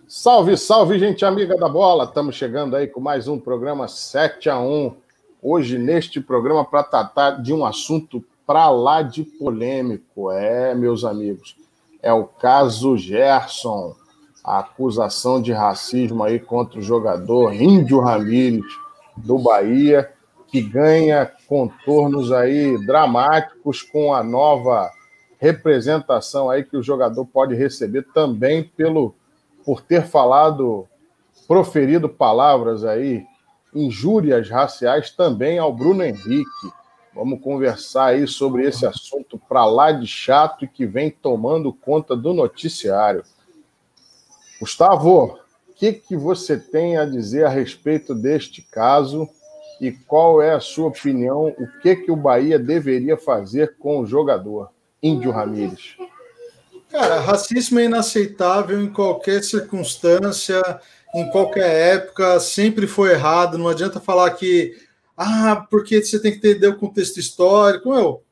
Salve, salve, gente amiga da bola! Estamos chegando aí com mais um programa 7-1. Hoje, neste programa, para tratar de um assunto para lá de polêmico. Meus amigos, é o caso Gerson, a acusação de racismo aí contra o jogador Índio Ramírez, do Bahia, que ganha contornos aí dramáticos com a nova representação aí que o jogador pode receber também por ter proferido palavras aí, injúrias raciais também ao Bruno Henrique. Vamos conversar aí sobre esse assunto para lá de chato e que vem tomando conta do noticiário. Gustavo, o que você tem a dizer a respeito deste caso e qual é a sua opinião? O que o Bahia deveria fazer com o jogador Índio Ramírez? Cara, racismo é inaceitável em qualquer circunstância, em qualquer época, sempre foi errado. Não adianta falar que, porque você tem que entender o contexto histórico.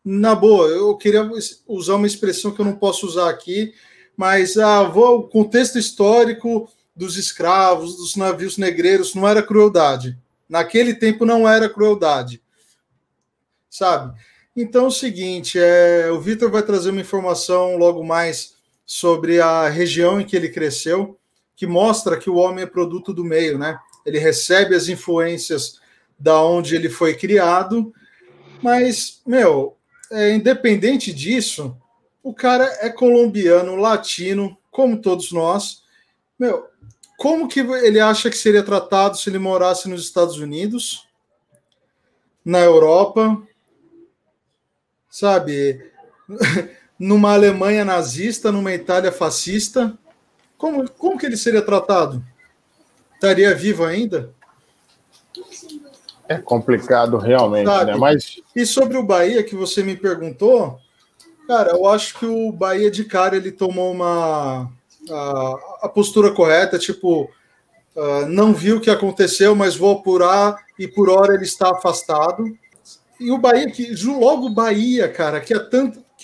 Na boa, eu queria usar uma expressão que eu não posso usar aqui, mas o contexto histórico dos escravos, dos navios negreiros, não era crueldade. Naquele tempo não era crueldade, sabe? Então é o seguinte, o Vitor vai trazer uma informação logo mais sobre a região em que ele cresceu, que mostra que o homem é produto do meio, né? Ele recebe as influências da onde ele foi criado, mas, independente disso, o cara é colombiano, latino, como todos nós. Como que ele acha que seria tratado se ele morasse nos Estados Unidos, na Europa, sabe, numa Alemanha nazista, numa Itália fascista? Como que ele seria tratado? Estaria vivo ainda? É complicado realmente, sabe? Né? Mas... E sobre o Bahia, que você me perguntou, cara, eu acho que o Bahia, de cara, ele tomou a postura correta, tipo, não viu o que aconteceu, mas vou apurar, e por hora ele está afastado. E o Bahia, logo o Bahia, cara, que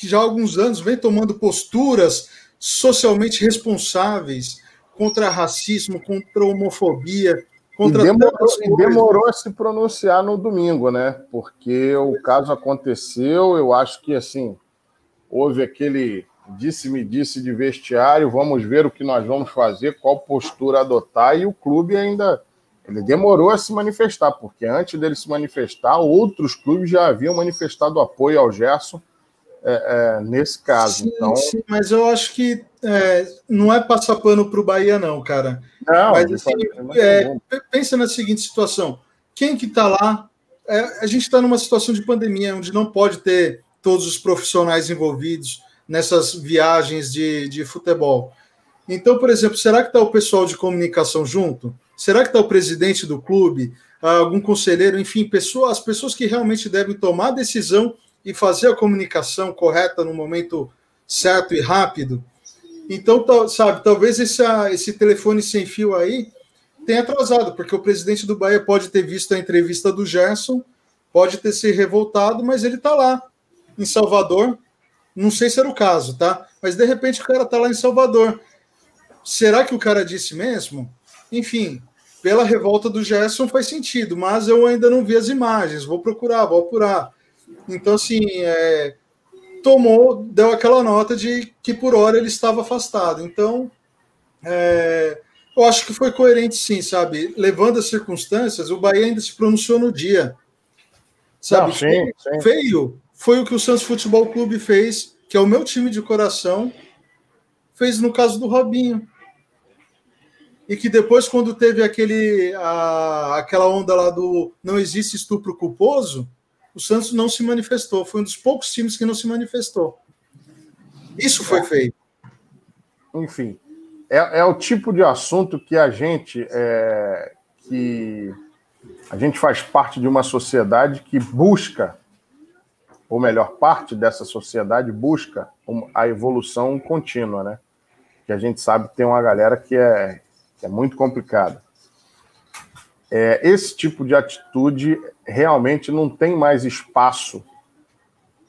já há alguns anos vem tomando posturas socialmente responsáveis contra racismo, contra homofobia, contra demorou a se pronunciar no domingo, né? Porque o caso aconteceu, eu acho que assim, houve aquele disse-me-disse de vestiário, vamos ver o que nós vamos fazer, qual postura adotar, e o clube ainda... Ele demorou a se manifestar, porque antes dele se manifestar, outros clubes já haviam manifestado apoio ao Gerson nesse caso. Sim, então... sim, mas eu acho que não é passar pano para o Bahia, não, cara. Não, mas assim, pensa na seguinte situação. Quem que está lá? A gente está numa situação de pandemia, onde não pode ter todos os profissionais envolvidos nessas viagens de futebol. Então, por exemplo, será que está o pessoal de comunicação junto? Será que está o presidente do clube, algum conselheiro, enfim, as pessoas que realmente devem tomar a decisão e fazer a comunicação correta no momento certo e rápido? Então, sabe, talvez esse telefone sem fio aí tenha atrasado, porque o presidente do Bahia pode ter visto a entrevista do Gerson, pode ter se revoltado, mas ele está lá, em Salvador. Não sei se era o caso, tá? Mas, de repente, o cara está lá em Salvador. Será que o cara disse mesmo? Enfim, pela revolta do Gerson faz sentido, mas eu ainda não vi as imagens, vou procurar, vou apurar. Então, assim, deu aquela nota de que por hora ele estava afastado. Então, eu acho que foi coerente sim, sabe? Levando as circunstâncias, o Bahia ainda se pronunciou no dia. Sabe? Não, sim. Feio foi o que o Santos Futebol Clube fez, que é o meu time de coração, fez no caso do Robinho. E que depois, quando teve aquela onda lá do não existe estupro culposo, o Santos não se manifestou. Foi um dos poucos times que não se manifestou. Isso foi feito. Enfim, é o tipo de assunto que a gente faz parte de uma sociedade que busca, ou melhor, parte dessa sociedade busca a evolução contínua, né? Que a gente sabe que tem uma galera que é muito complicada. Esse tipo de atitude realmente não tem mais espaço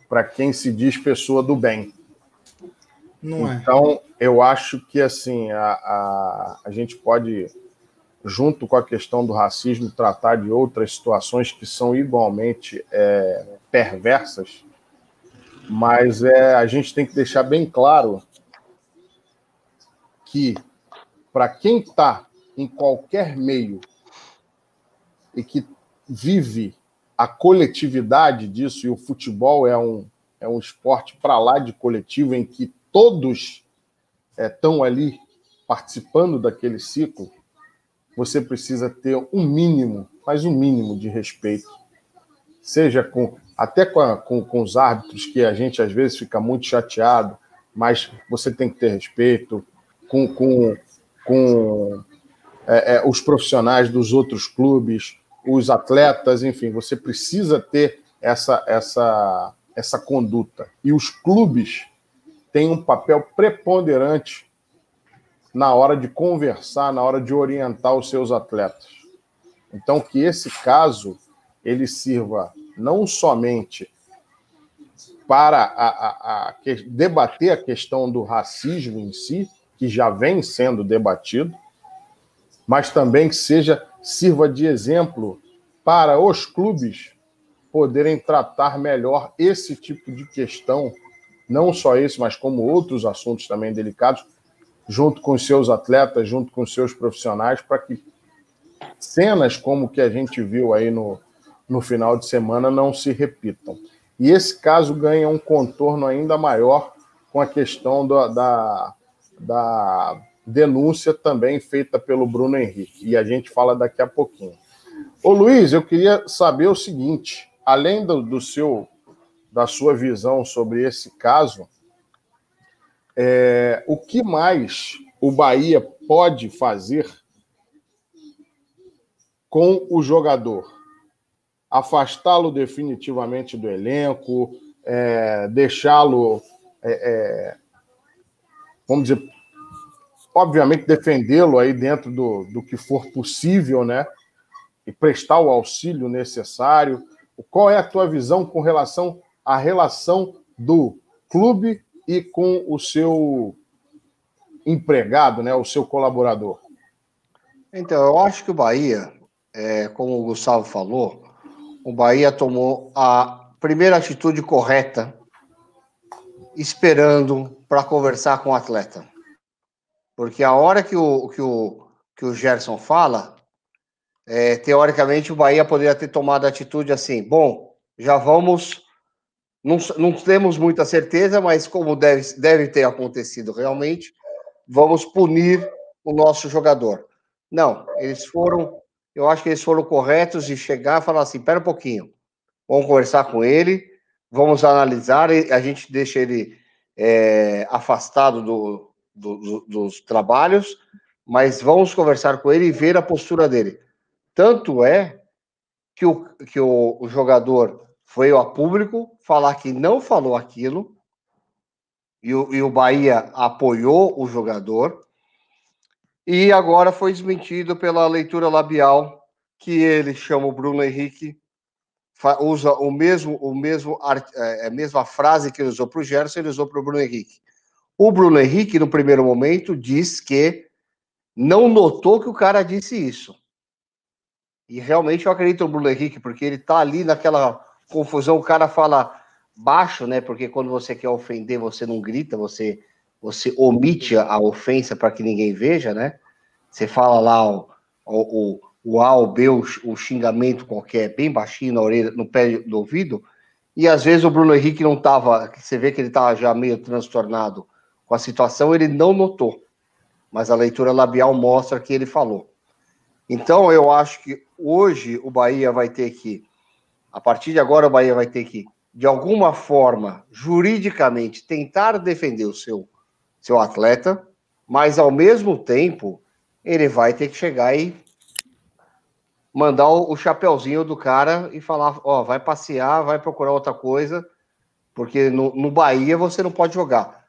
para quem se diz pessoa do bem. Não então, eu acho que assim a gente pode, junto com a questão do racismo, tratar de outras situações que são igualmente perversas, mas a gente tem que deixar bem claro que, para quem está em qualquer meio e que vive a coletividade disso, e o futebol é um esporte para lá de coletivo, em que todos estão ali participando daquele ciclo, você precisa ter um mínimo, mas um mínimo de respeito, seja até com os árbitros, que a gente às vezes fica muito chateado, mas você tem que ter respeito com os profissionais dos outros clubes, os atletas, enfim, você precisa ter essa conduta. E os clubes têm um papel preponderante na hora de conversar, na hora de orientar os seus atletas. Então, que esse caso ele sirva não somente para debater a questão do racismo em si, que já vem sendo debatido, mas também que sirva de exemplo para os clubes poderem tratar melhor esse tipo de questão, não só esse, mas como outros assuntos também delicados, junto com os seus atletas, junto com os seus profissionais, para que cenas como que a gente viu aí no final de semana não se repitam. E esse caso ganha um contorno ainda maior com a questão da denúncia também feita pelo Bruno Henrique. E a gente fala daqui a pouquinho. Ô Luiz, eu queria saber o seguinte, além da sua visão sobre esse caso, o que mais o Bahia pode fazer com o jogador? Afastá-lo definitivamente do elenco, deixá-lo, vamos dizer, obviamente defendê-lo aí dentro do que for possível, né? E prestar o auxílio necessário. Qual é a tua visão com relação à relação do clube e com o seu empregado, né? O seu colaborador? Então, eu acho que o Bahia, como o Gustavo falou, o Bahia tomou a primeira atitude correta, esperando para conversar com o atleta. Porque a hora que o Gerson fala, teoricamente o Bahia poderia ter tomado a atitude assim, bom, já vamos, não temos muita certeza, mas como deve ter acontecido realmente, vamos punir o nosso jogador. Não, eu acho que eles foram corretos de chegar e falar assim, espera um pouquinho, vamos conversar com ele, vamos analisar, a gente deixa ele afastado dos trabalhos, mas vamos conversar com ele e ver a postura dele. Tanto é que o jogador veio a público falar que não falou aquilo, e o Bahia apoiou o jogador, e agora foi desmentido pela leitura labial, que ele chama o Bruno Henrique, usa a mesma frase que ele usou para o Gerson, ele usou para o Bruno Henrique. O Bruno Henrique, no primeiro momento, diz que não notou que o cara disse isso. E realmente eu acredito no Bruno Henrique, porque ele tá ali naquela confusão, o cara fala baixo, né? Porque quando você quer ofender, você não grita, você omite a ofensa para que ninguém veja, né? Você fala lá o A, o B, o xingamento qualquer, bem baixinho na orelha, no pé do ouvido, e às vezes o Bruno Henrique não tava, você vê que ele tava já meio transtornado com a situação, ele não notou, mas a leitura labial mostra que ele falou. Então, eu acho que hoje o Bahia vai ter que, a partir de agora, o Bahia vai ter que, de alguma forma, juridicamente, tentar defender o seu atleta, mas, ao mesmo tempo, ele vai ter que chegar e mandar o chapeuzinho do cara e falar, vai passear, vai procurar outra coisa, porque no Bahia você não pode jogar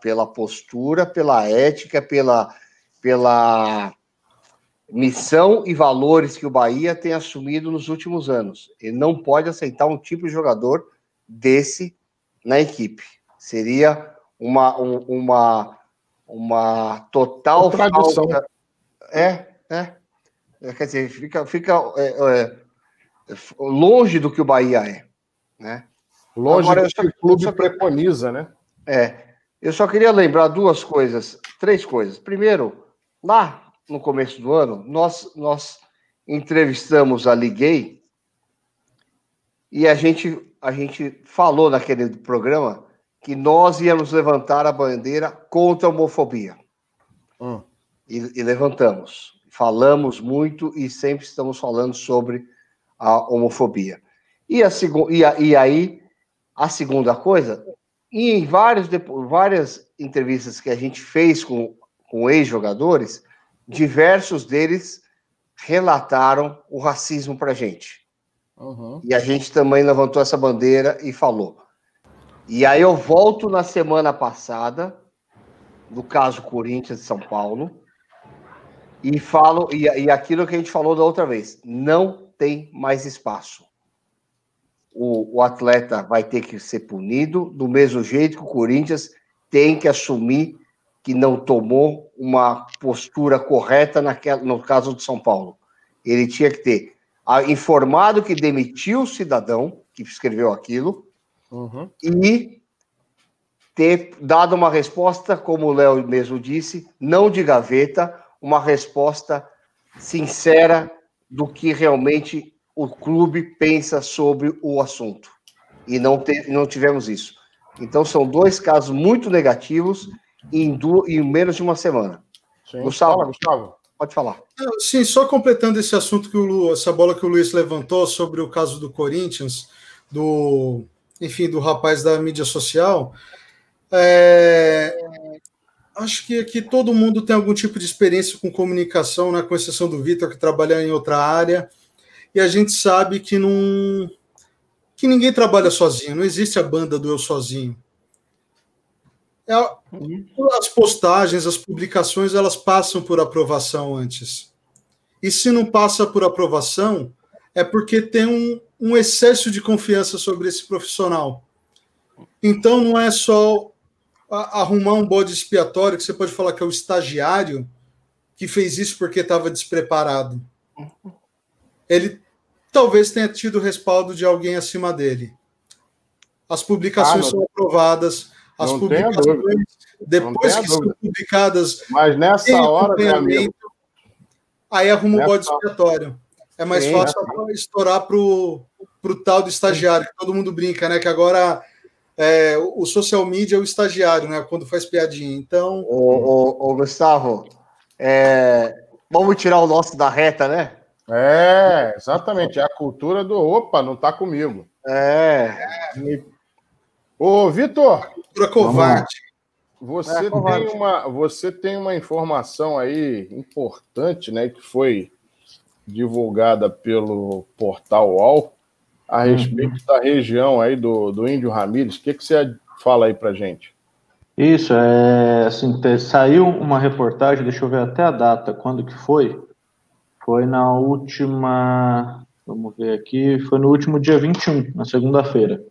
pela postura, pela ética, pela missão e valores que o Bahia tem assumido nos últimos anos. Ele não pode aceitar um tipo de jogador desse na equipe. Seria uma total tradição. falta. Quer dizer, fica longe do que o Bahia é, né? Longe do que o clube preconiza, né? Eu só queria lembrar três coisas. Primeiro, lá no começo do ano, nós entrevistamos a Liguei e a gente falou naquele programa que nós íamos levantar a bandeira contra a homofobia. E levantamos. Falamos muito e sempre estamos falando sobre a homofobia. E aí, a segunda coisa, em várias entrevistas que a gente fez com ex-jogadores, diversos deles relataram o racismo para a gente. E a gente também levantou essa bandeira e falou. E aí eu volto na semana passada, no caso Corinthians de São Paulo, e falo, e aquilo que a gente falou da outra vez, não tem mais espaço. O atleta vai ter que ser punido, do mesmo jeito que o Corinthians tem que assumir que não tomou uma postura correta no caso de São Paulo. Ele tinha que ter informado que demitiu o cidadão que escreveu aquilo e ter dado uma resposta, como o Léo mesmo disse, não de gaveta, uma resposta sincera do que realmente o clube pensa sobre o assunto. E não tivemos isso. Então, são dois casos muito negativos em menos de uma semana. Sim. Gustavo, Fala, Gustavo. Pode falar. Sim, só completando esse assunto essa bola que o Luiz levantou sobre o caso do Corinthians, do rapaz da mídia social, acho que aqui todo mundo tem algum tipo de experiência com comunicação, né, com exceção do Vitor, que trabalha em outra área, e a gente sabe que ninguém trabalha sozinho, não existe a banda do eu sozinho. As postagens, as publicações, elas passam por aprovação antes. E se não passa por aprovação, é porque tem um excesso de confiança sobre esse profissional. Então, não é só arrumar um bode expiatório, que você pode falar que é o estagiário que fez isso porque estava despreparado. Ele talvez tenha tido respaldo de alguém acima dele. As publicações são aprovadas, as publicações, depois que são publicadas, mas nessa hora, meu amigo, aí arruma um bode expiatório. É mais fácil estourar para o tal do estagiário, que todo mundo brinca, né? Que agora o social media é o estagiário, né? Quando faz piadinha. Então. Ô Gustavo, vamos tirar o nosso da reta, né? Exatamente. É a cultura do opa, não tá comigo. Ô, Vitor. Cultura covarde. Você tem uma informação aí importante, né? Que foi divulgada pelo portal UOL a respeito da região aí do Índio Ramírez. O que você fala aí pra gente? Isso, assim, saiu uma reportagem, deixa eu ver até a data, quando que foi? Foi na última, vamos ver aqui, foi no último dia 21, na segunda-feira.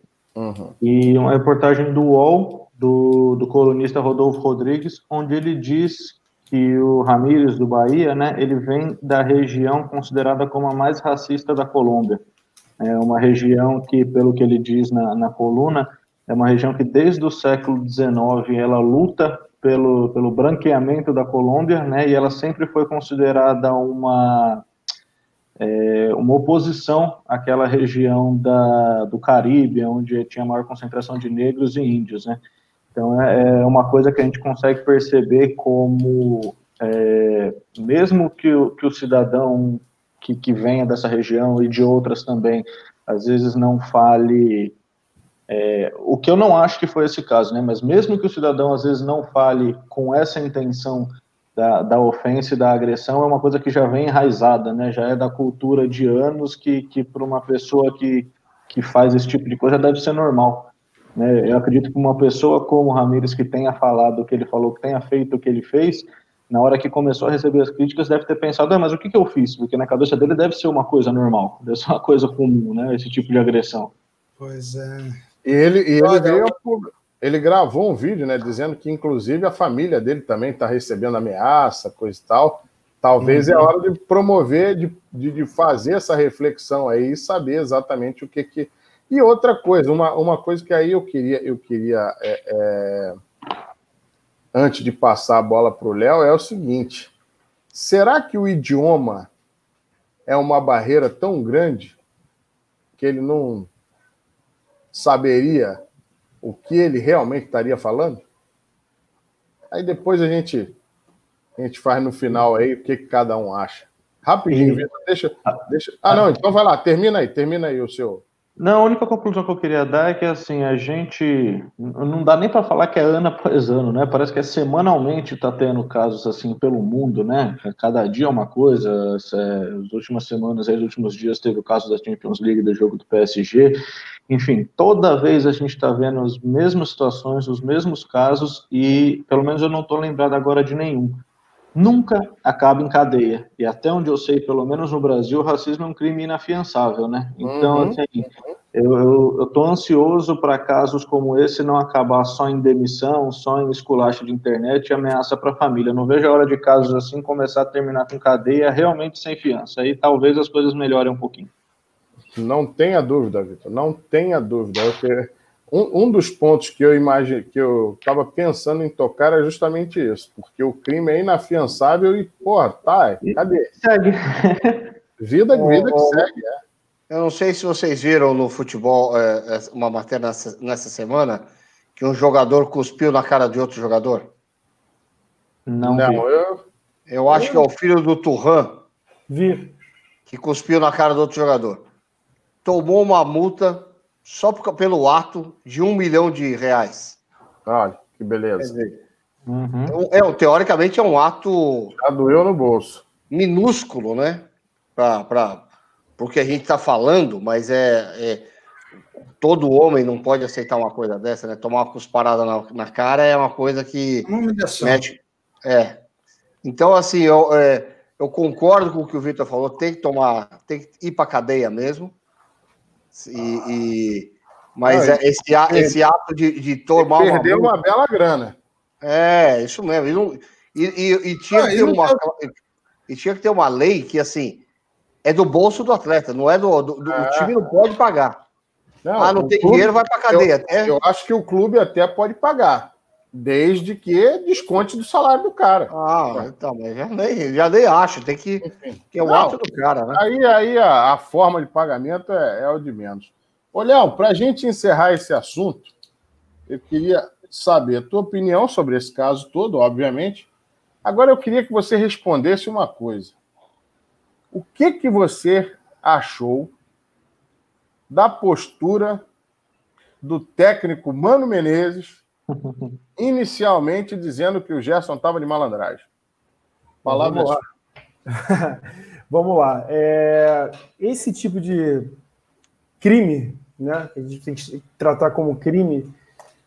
E uma reportagem do UOL, do colunista Rodolfo Rodrigues, onde ele diz que o Ramírez do Bahia, né, ele vem da região considerada como a mais racista da Colômbia. É uma região que, pelo que ele diz na coluna, é uma região que desde o século XIX ela luta pelo branqueamento da Colômbia, né, e ela sempre foi considerada uma oposição àquela região do Caribe, onde tinha maior concentração de negros e índios, né. Então é uma coisa que a gente consegue perceber como, mesmo que o cidadão que venha dessa região e de outras também, às vezes não fale, o que eu não acho que foi esse caso, né, mas mesmo que o cidadão às vezes não fale com essa intenção da ofensa e da agressão, é uma coisa que já vem enraizada, né, já é da cultura de anos que para uma pessoa que faz esse tipo de coisa deve ser normal. Né? Eu acredito que uma pessoa como o Ramírez, que tenha falado o que ele falou, que tenha feito o que ele fez, na hora que começou a receber as críticas, deve ter pensado, mas o que eu fiz? Porque na cabeça dele deve ser uma coisa normal, deve ser uma coisa comum, né? Esse tipo de agressão. Pois é. Ele Ele gravou um vídeo, né, dizendo que, inclusive, a família dele também está recebendo ameaça, coisa e tal. Talvez é a hora de promover, de fazer essa reflexão aí e saber exatamente o que... E outra coisa, uma coisa que aí eu queria antes de passar a bola para o Léo, é o seguinte: será que o idioma é uma barreira tão grande que ele não saberia o que ele realmente estaria falando? Aí depois a gente faz no final aí o que cada um acha. Rapidinho, Vitor, deixa... não, então vai lá, termina aí o seu... Não, a única conclusão que eu queria dar é que, assim, a gente não dá nem para falar que é ano após ano, né? Parece que é semanalmente está tendo casos assim pelo mundo, né? Cada dia é uma coisa. As últimas semanas, os últimos dias teve o caso da Champions League, do jogo do PSG. Enfim, toda vez a gente está vendo as mesmas situações, os mesmos casos, e pelo menos eu não estou lembrado agora de nenhum. Nunca acaba em cadeia. E até onde eu sei, pelo menos no Brasil, o racismo é um crime inafiançável, né? Então, assim, eu estou ansioso para casos como esse não acabar só em demissão, só em esculacho de internet e ameaça para a família. Não vejo a hora de casos assim começar a terminar com cadeia realmente sem fiança. Aí talvez as coisas melhorem um pouquinho. Não tenha dúvida, Vitor, não tenha dúvida. Um dos pontos que eu estava pensando em tocar é justamente isso, porque o crime é inafiançável e, porra, cadê? Segue. Vida que segue, Eu não sei se vocês viram no futebol uma matéria nessa semana que um jogador cuspiu na cara de outro jogador. Não vi. Eu acho que é o filho do Thuram. Vi. Que cuspiu na cara do outro jogador. Tomou uma multa só pelo ato de R$1 milhão. Olha, que beleza. Quer dizer, teoricamente é um ato... Já doeu no bolso. Minúsculo, né? Porque a gente está falando, mas todo homem não pode aceitar uma coisa dessa, né? Tomar uma cusparada na cara é uma coisa que mexe. Então, assim, eu concordo com o que o Vitor falou, tem que ir para cadeia mesmo. Mas esse ato de tomar perdeu uma bela grana. É, isso mesmo. E tinha que ter uma lei que, assim, é do bolso do atleta, não é o time não pode pagar. Não tem dinheiro, vai para cadeia. Eu acho que o clube até pode pagar, desde que desconte do salário do cara. Então, mas já nem acho, tem que é o ato do cara, né? Aí a forma de pagamento é o de menos. Ô, Léo, para a gente encerrar esse assunto, eu queria saber a tua opinião sobre esse caso todo, obviamente. Agora eu queria que você respondesse uma coisa. O que você achou da postura do técnico Mano Menezes, inicialmente dizendo que o Gerson estava de malandragem? Vamos lá. Vamos lá. Esse tipo de crime, né, que a gente tem que tratar como crime,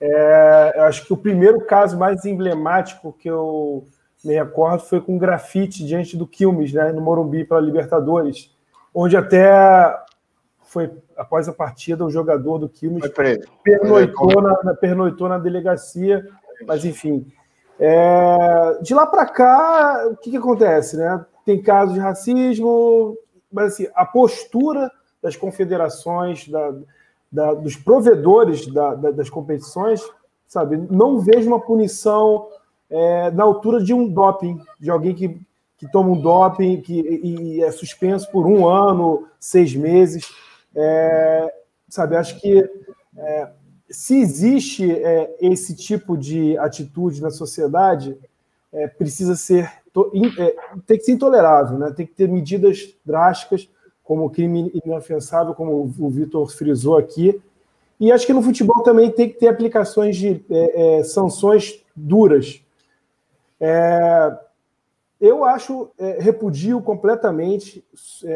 eu acho que o primeiro caso mais emblemático que eu me recordo foi com grafite diante do Quilmes, né, no Morumbi pela Libertadores, onde até foi, após a partida, o jogador do Quilmes pernoitou na delegacia, mas enfim. De lá para cá, o que acontece, né? Tem casos de racismo, mas assim, a postura das confederações, dos provedores das competições, sabe? Não vejo uma punição na altura de um doping, de alguém que toma um doping e é suspenso por 1 ano, 6 meses. Sabe? Acho que se existe esse tipo de atitude na sociedade, precisa ser tem que ser intolerável, né? Tem que ter medidas drásticas, como crime inafiançável, como o Vitor frisou aqui. E acho que no futebol também tem que ter aplicações de sanções duras. Eu repudio completamente,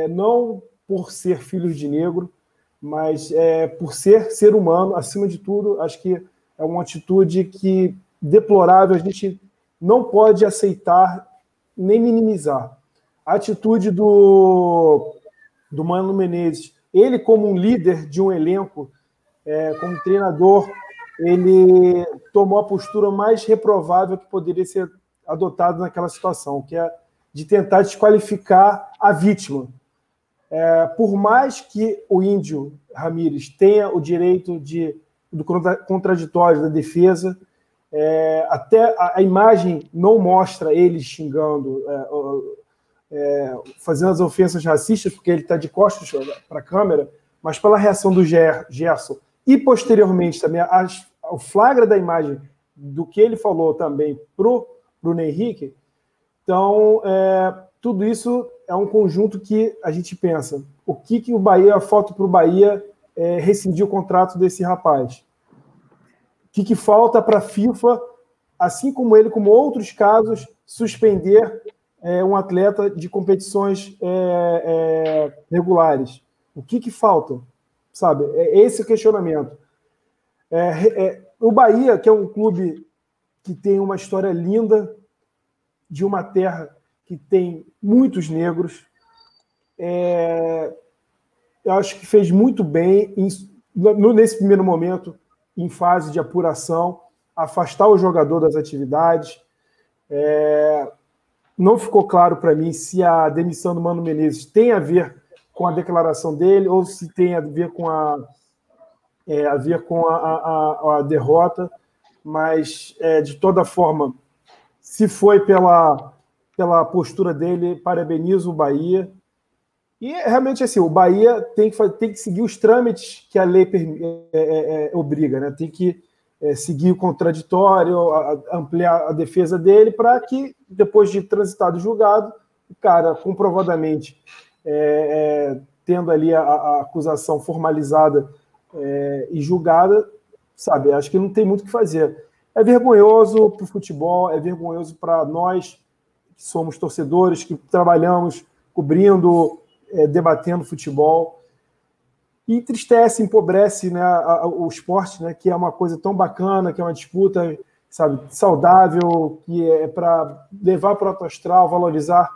não por ser filho de negro, mas por ser humano, acima de tudo. Acho que é uma atitude que deplorável, a gente não pode aceitar nem minimizar. A atitude do Mano Menezes, ele como um líder de um elenco, como treinador, ele tomou a postura mais reprovável que poderia ser adotada naquela situação, que é de tentar desqualificar a vítima. Por mais que o Índio Ramírez tenha o direito do contraditório da defesa, até a imagem não mostra ele xingando, fazendo as ofensas racistas, porque ele está de costas para a câmera, mas pela reação do Gerson e, posteriormente, também o flagra da imagem do que ele falou também para o Bruno Henrique. Então, tudo isso é um conjunto que a gente pensa, o que o Bahia, falta para o Bahia rescindir o contrato desse rapaz? O que falta para a FIFA, assim como ele, como outros casos, suspender um atleta de competições regulares? O que falta? Sabe? Esse é o questionamento. O Bahia, que é um clube que tem uma história linda, de uma terra que tem muitos negros, eu acho que fez muito bem, nesse primeiro momento, em fase de apuração, afastar o jogador das atividades. Não ficou claro para mim se a demissão do Mano Menezes tem a ver com a declaração dele ou se tem a ver com a derrota, mas, de toda forma, se foi pela postura dele, parabenizo o Bahia. E, realmente, assim, o Bahia tem que seguir os trâmites que a lei obriga, né? Tem que seguir o contraditório, ampliar a defesa dele, para que, depois de transitado e julgado, o cara, comprovadamente, tendo ali a acusação formalizada e julgada, sabe, acho que não tem muito o que fazer. É vergonhoso para o futebol, é vergonhoso para nós, que somos torcedores, que trabalhamos cobrindo, debatendo futebol. E entristece, empobrece, né, o esporte, né, que é uma coisa tão bacana, que é uma disputa, sabe, saudável, que é para levar para o alto astral, valorizar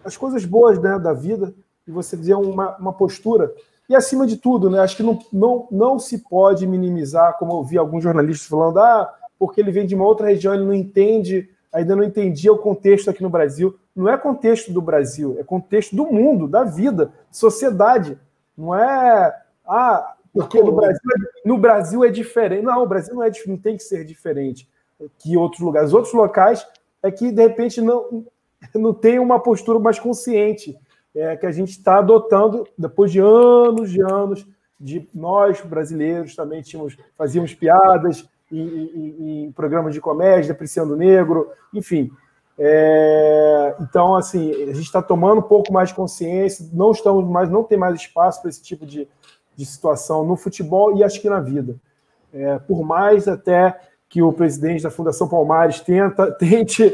as coisas boas, né, da vida, e você dizer uma postura. E, acima de tudo, né, acho que não se pode minimizar, como eu vi alguns jornalistas falando, porque ele vem de uma outra região, ele não entende, ainda não entendia o contexto aqui no Brasil. Não é contexto do Brasil, é contexto do mundo, da vida, sociedade. Não é... porque no Brasil é diferente. Não, o Brasil não tem que ser diferente que outros lugares. Os outros locais é que, de repente, não tem uma postura mais consciente, que a gente está adotando depois de anos de nós, brasileiros, também fazíamos piadas em programas de comédia, depreciando o negro, enfim. Então, assim, a gente está tomando um pouco mais de consciência, não tem mais espaço para esse tipo de situação no futebol e acho que na vida. Por mais até que o presidente da Fundação Palmares tente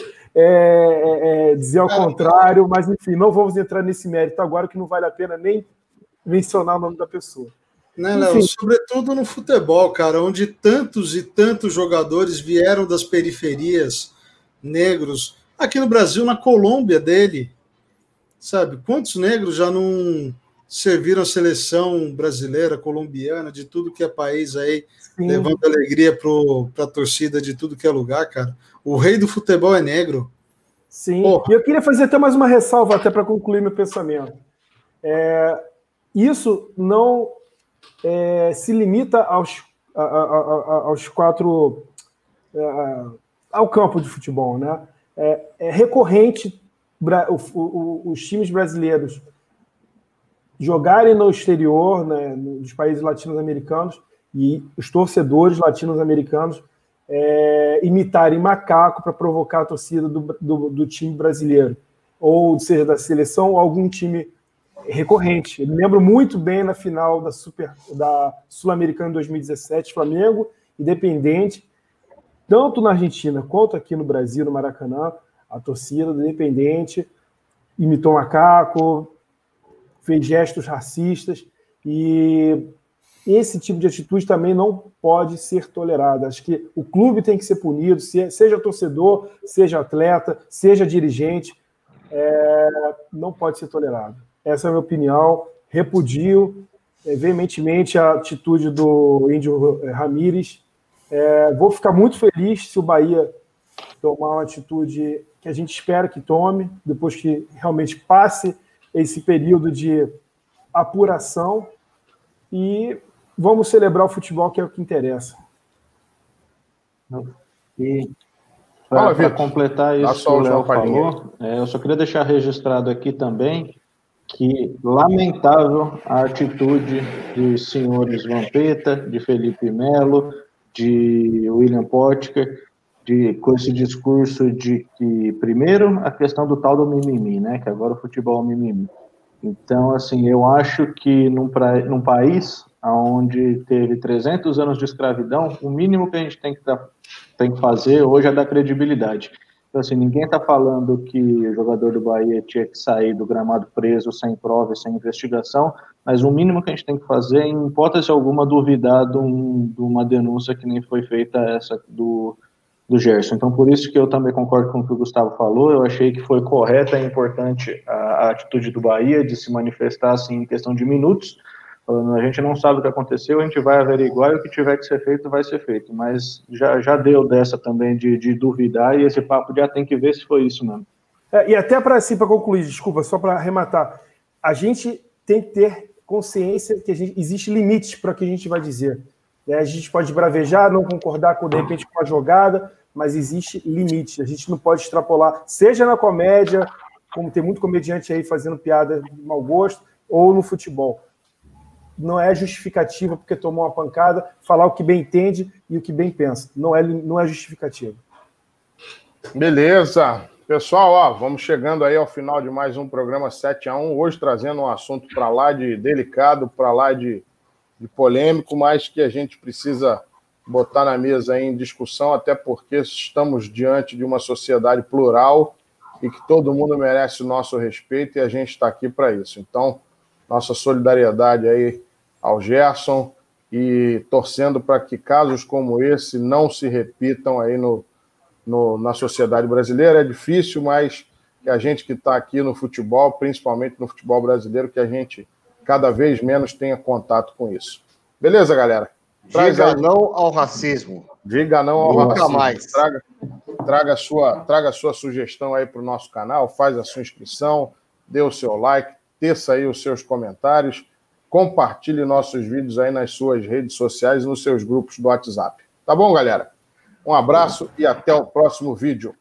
dizer ao contrário, mas, enfim, não vamos entrar nesse mérito agora, que não vale a pena nem mencionar o nome da pessoa. Né, Léo? Sobretudo no futebol, cara, onde tantos e tantos jogadores vieram das periferias, negros. Aqui no Brasil, na Colômbia dele, sabe? Quantos negros já não serviram a seleção brasileira, colombiana, de tudo que é país aí, sim, levando alegria para a torcida de tudo que é lugar, cara. O rei do futebol é negro. Sim, e eu queria fazer até mais uma ressalva, até para concluir meu pensamento. Isso não se limita aos quatro... ao campo de futebol, né? É recorrente os times brasileiros jogarem no exterior, né, nos países latino-americanos, e os torcedores latino-americanos imitarem macaco para provocar a torcida do time brasileiro, ou seja, da seleção, ou algum time recorrente. Eu me lembro muito bem na final da Sul-Americana em 2017, Flamengo, Independente, tanto na Argentina quanto aqui no Brasil, no Maracanã, a torcida do Independente imitou macaco, fez gestos racistas, e esse tipo de atitude também não pode ser tolerada. Acho que o clube tem que ser punido, seja torcedor, seja atleta, seja dirigente, não pode ser tolerado. Essa é a minha opinião, repudio, veementemente a atitude do Índio Ramírez. Vou ficar muito feliz se o Bahia tomar uma atitude que a gente espera que tome, depois que realmente passe esse período de apuração, e vamos celebrar o futebol, que é o que interessa. E para completar isso que o Léo falou, eu só queria deixar registrado aqui também que lamentável a atitude dos senhores Vampeta, de Felipe Melo, de William Potker, com esse discurso de que, primeiro, a questão do tal do mimimi, né, que agora o futebol é um mimimi. Então, assim, eu acho que num país onde teve 300 anos de escravidão, o mínimo que a gente tem que fazer hoje é dar credibilidade. Então, assim, ninguém está falando que o jogador do Bahia tinha que sair do gramado preso, sem prova e sem investigação, mas o mínimo que a gente tem que fazer, em hipótese alguma, duvidar de uma denúncia que nem foi feita essa do Gerson. Então, por isso que eu também concordo com o que o Gustavo falou, eu achei que foi correta e importante a atitude do Bahia de se manifestar assim, em questão de minutos, falando, a gente não sabe o que aconteceu, a gente vai averiguar e o que tiver que ser feito, vai ser feito, mas já deu dessa também de duvidar, e esse papo já tem que ver se foi isso mesmo. E até para concluir, desculpa, só para arrematar, a gente tem que ter consciência que existe limites para o que a gente vai dizer. A gente pode bravejar, não concordar de repente com a jogada, mas existe limite. A gente não pode extrapolar, seja na comédia, como tem muito comediante aí fazendo piada de mau gosto, ou no futebol. Não é justificativa porque tomou uma pancada, falar o que bem entende e o que bem pensa. Não é justificativa. Beleza. Pessoal, vamos chegando aí ao final de mais um programa 7-1, hoje trazendo um assunto para lá de delicado, para lá de polêmico, mas que a gente precisa botar na mesa aí em discussão, até porque estamos diante de uma sociedade plural e que todo mundo merece o nosso respeito e a gente está aqui para isso. Então, nossa solidariedade aí ao Gerson e torcendo para que casos como esse não se repitam aí na sociedade brasileira. É difícil, mas que a gente que está aqui no futebol, principalmente no futebol brasileiro, que a gente cada vez menos tenha contato com isso. Beleza, galera? Diga não ao racismo. Diga não ao Nunca racismo. mais. Traga a sua sugestão aí para o nosso canal, faz a sua inscrição, dê o seu like, teça aí os seus comentários, compartilhe nossos vídeos aí nas suas redes sociais e nos seus grupos do WhatsApp. Tá bom, galera? Um abraço e até o próximo vídeo.